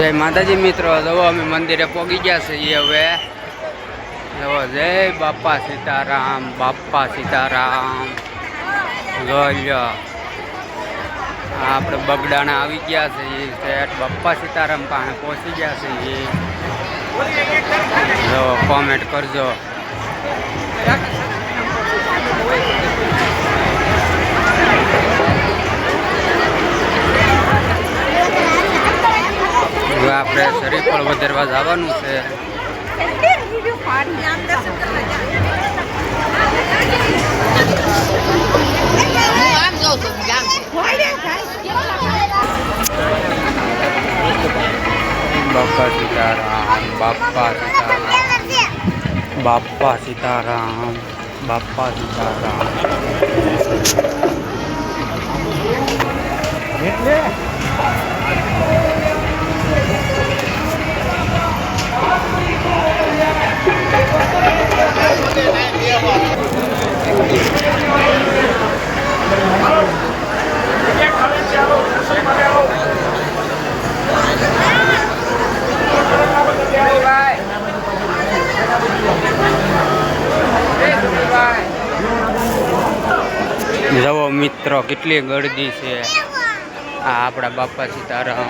જય માતાજી મિત્રો, જો અમે મંદિરે પહોંચી ગયા છીએ હવે. જો જય બાપા સીતારામ, બાપા સીતારામ. જો આપણે બગડાણા આવી ગયા છીએ, શેઠ બાપા સીતારામ પાસે પહોંચી ગયા છીએ. જો કોમેન્ટ કરજો. આપણે શરીફળ વધારવા જવાનું છે. બાપા સીતારામ, બાપા સીતારામ, બાપા સીતારામ, બાપા સીતારામ. જવો મિત્રો, કેટલી ગળદી છે. આ આપણા બાપા સીતારામ.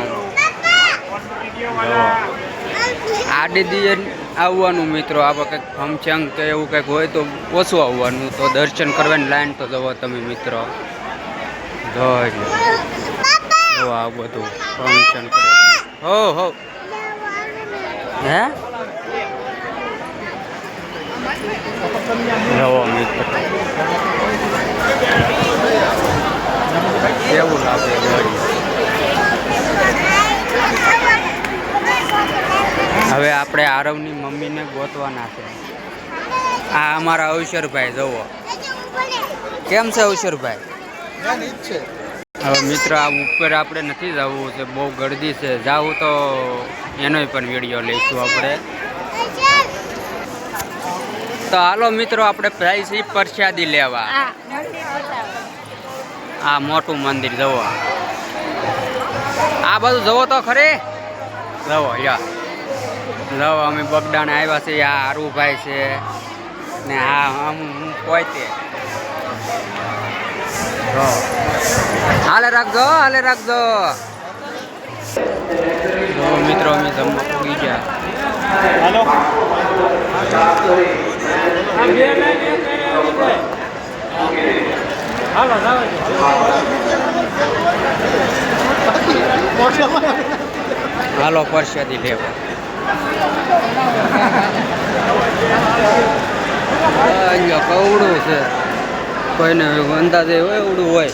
આડે દિયે આવવાનું મિત્રો. આપણે કંઈક ફંક્શન કે એવું કંઈક હોય તો ઓછું આવવાનું, તો દર્શન કરવાની લાઈન તો જવો તમે મિત્રો. જો આ બધું ફંક્શન કરે. હો હે જવો મિત્રો, કેવું લાગે. હવે આપણે આરવની મમ્મીને ગોતવાના છે. આ અમારા અવસરભાઈ જવો. કેમ છે અવસરભાઈ? હવે મિત્રો આ ઉપર આપણે નથી જવું છે, બહુ ગળદી છે. જાવું તો એનોય પણ વિડીયો લઈશું આપણે. તો હાલો મિત્રો, આપણે પ્રાઇસ પ્રસાદી લેવા. આ મોટું મંદિર જવો. આ બધું જવો તો ખરે. જવો જવો, અમે બગડાને આવ્યા છે. આ હારુભાઈ છે ને આ હું પોતે. હાલે રાખજો, હાલે રાખજો. મિત્રો અમે જમવા પૂગી ગયા. હાલો પ્રસાદી લેવા. અહીંયા કવડું છે, કોઈને અંદાજે હોય એવડું હોય.